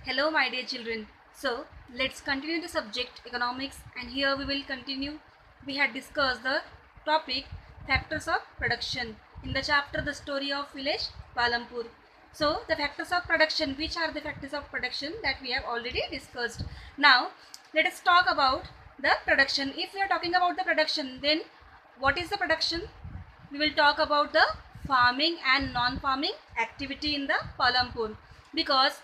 Hello my dear children. So let's continue the subject economics, and here we will continue. We had discussed the topic factors of production in the chapter the story of village Palampur. So the factors of production, which are the factors of production that we have already discussed. Now let us talk about the production. If we are talking about the production, then what is the production? We will talk about the farming and non-farming activity in the Palampur, because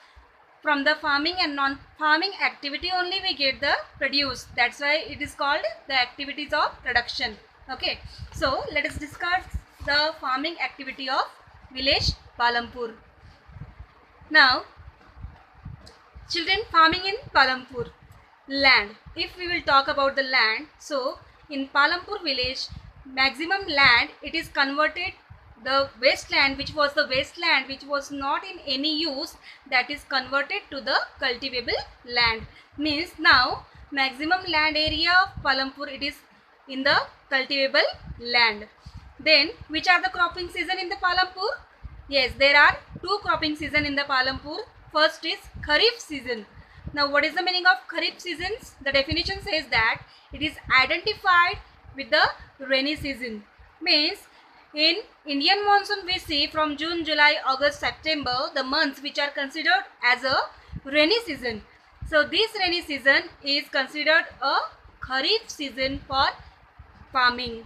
from the farming and non-farming activity only we get the produce. That's why it is called the activities of production. Okay, so let us discuss the farming activity of village Palampur. Now children, farming in Palampur. Land, if we will talk about the land, so in Palampur village, maximum land it is converted. The wasteland, which was the wasteland which was not in any use, that is converted to the cultivable land. Means now maximum land area of Palampur, it is in the cultivable land. Then which are the cropping season in the Palampur? Yes, there are two cropping season in the Palampur. First is Kharif season. Now what is the meaning of Kharif seasons? The definition says that it is identified with the rainy season. Means in Indian monsoon we see from June, July, August, September, the months which are considered as a rainy season. So this rainy season is considered a Kharif season for farming.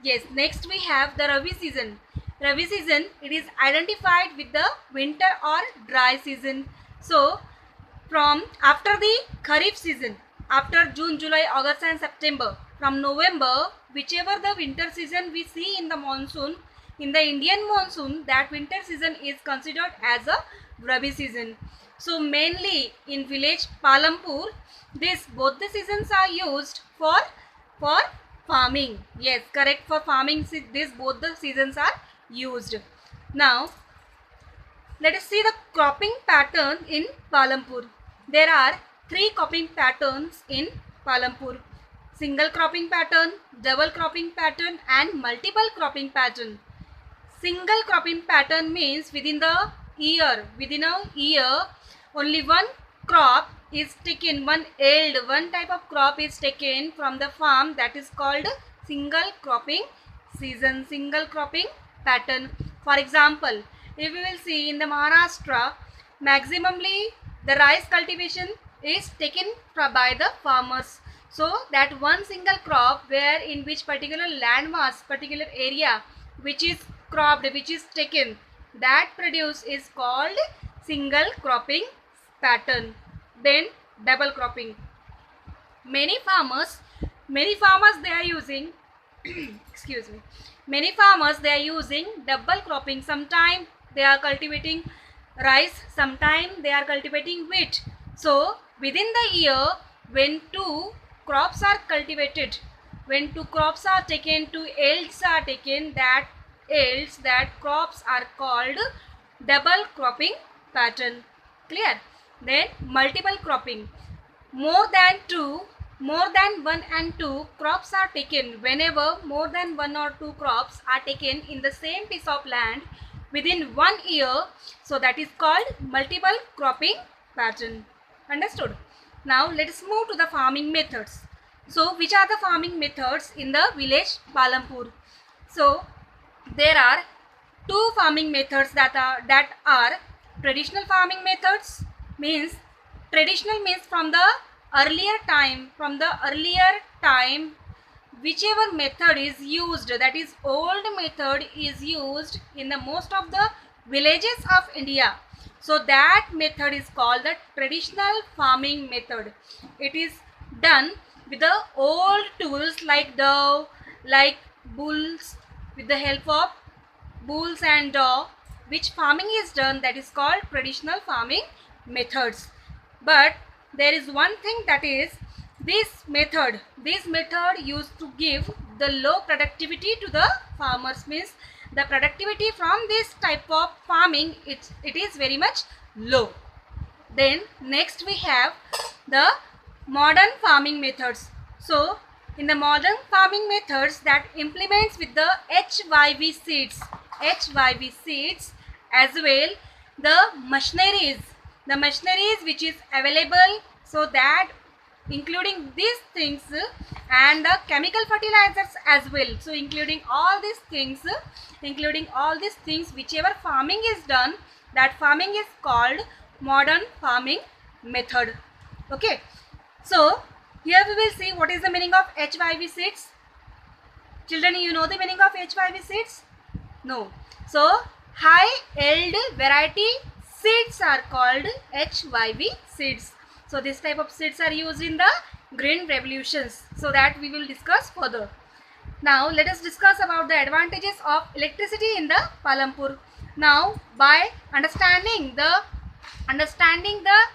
Yes, next we have the Rabi season. Rabi season, it is identified with the winter or dry season. So from after the Kharif season, after June, July, August and September, from November, whichever the winter season we see in the monsoon, in the Indian monsoon, that winter season is considered as a Rabi season. So mainly in village Palampur, both the seasons are used for farming. Yes, correct, for farming. Both the seasons are used. Now let us see the cropping pattern in Palampur. There are three cropping patterns in Palampur: single cropping pattern, double cropping pattern and multiple cropping pattern. Single cropping pattern means within a year only one crop is taken, one type of crop is taken from the farm, that is called single cropping season, single cropping pattern. For example, if we will see in the Maharashtra, maximally the rice cultivation is taken by the farmers. So that one single crop where in which particular landmass, particular area which is cropped, which is taken, that produce is called single cropping pattern. Then double cropping. Many farmers they are using excuse me, many farmers they are using double cropping. Sometimes they are cultivating rice, sometimes they are cultivating wheat. So within the year, when two crops are cultivated, when two crops are taken, two yields are taken, that crops are called double cropping pattern. Clear? Then multiple cropping. More than one and two crops are taken. Whenever more than one or two crops are taken in the same piece of land within 1 year, so that is called multiple cropping pattern. Understood? Now let us move to the farming methods. So which are the farming methods in the village Palampur? So there are two farming methods that are traditional farming methods. Means traditional means from the earlier time, whichever method is used, that is old method is used in the most of the villages of India. So that method is called the traditional farming method. It is done with the old tools like dove, like bulls, with the help of bulls and dove, which farming is done, that is called traditional farming methods. But there is one thing, that is this method used to give the low productivity to the farmers. Means the productivity from this type of farming, it is very much low. Then next we have the modern farming methods. So in the modern farming methods, that implements with the HYV seeds as well, the machineries the machineries which is available, so that including these things and the chemical fertilizers as well. So including all these things, whichever farming is done, that farming is called modern farming method. Okay, so here we will see what is the meaning of HYV seeds. Children, you know the meaning of HYV seeds? No. So high yield variety seeds are called HYV seeds. So this type of seeds are used in the green revolutions, so that we will discuss further. Now let us discuss about the advantages of electricity in the Palampur. Now by understanding the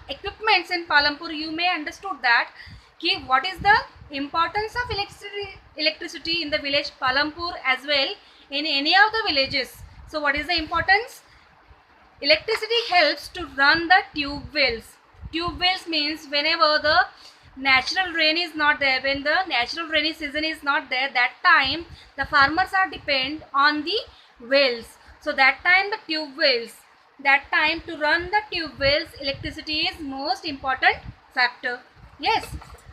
equipments in Palampur, you may understood that what is the importance of electricity in the village Palampur as well in any of the villages. So what is the importance? Electricity helps to run the tube wells. Tube wells means whenever the natural rain is not there, when the natural rainy season is not there, that time the farmers are depend on the wells. So that time the tube wells, to run the tube wells, electricity is most important factor. Yes,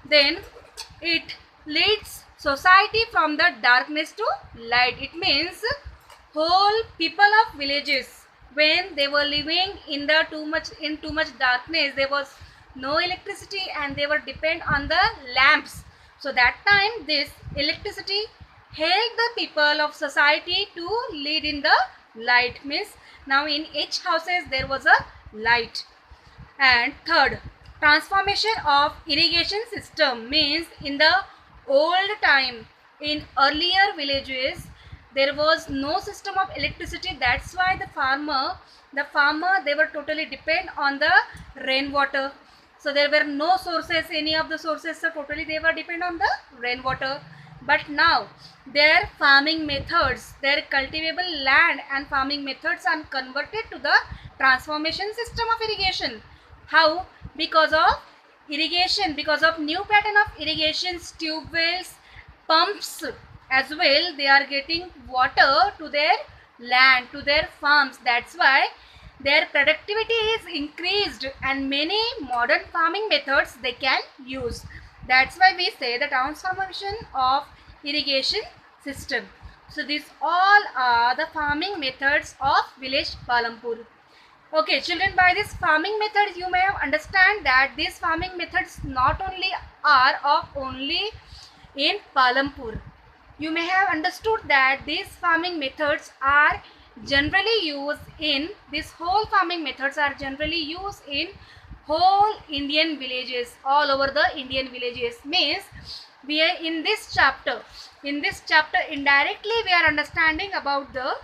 then it leads society from the darkness to light. It means whole people of villages, when they were living in the too much darkness, there was no electricity and they were depend on the lamps. So that time this electricity helped the people of society to lead in the light. Means now in each houses there was a light. And third, transformation of irrigation system, means in the old time, in earlier villages, there was no system of electricity. That's why the farmer they were totally depend on the rainwater. So there were no sources, any of the sources, so totally they were depend on the rainwater. But now their farming methods, their cultivable land and farming methods are converted to the transformation system of irrigation. How? Because of irrigation, because of new pattern of irrigation, tube wells, pumps as well, they are getting water to their land, to their farms. That's why their productivity is increased and many modern farming methods they can use. That's why we say the transformation of irrigation system. So these all are the farming methods of village Palampur. Okay children, by this farming methods you may have understand that these farming methods not only are of only in Palampur. You may have understood that these farming methods are generally used in whole Indian villages, all over the Indian villages. Means we are in this chapter indirectly we are understanding about the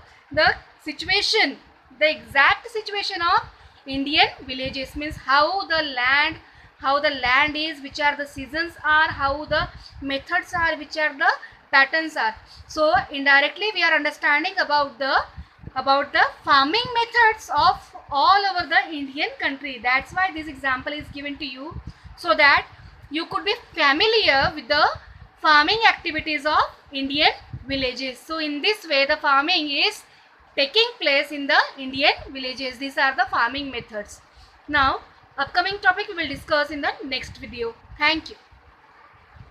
situation, the exact situation of Indian villages. Means how the land is, which are the seasons are, how the methods are, which are the patterns are. So indirectly we are understanding about the farming methods of all over the Indian country. That's why this example is given to you, so that you could be familiar with the farming activities of Indian villages. So in this way the farming is taking place in the Indian villages. These are the farming methods. Now upcoming topic we will discuss in the next video. Thank you.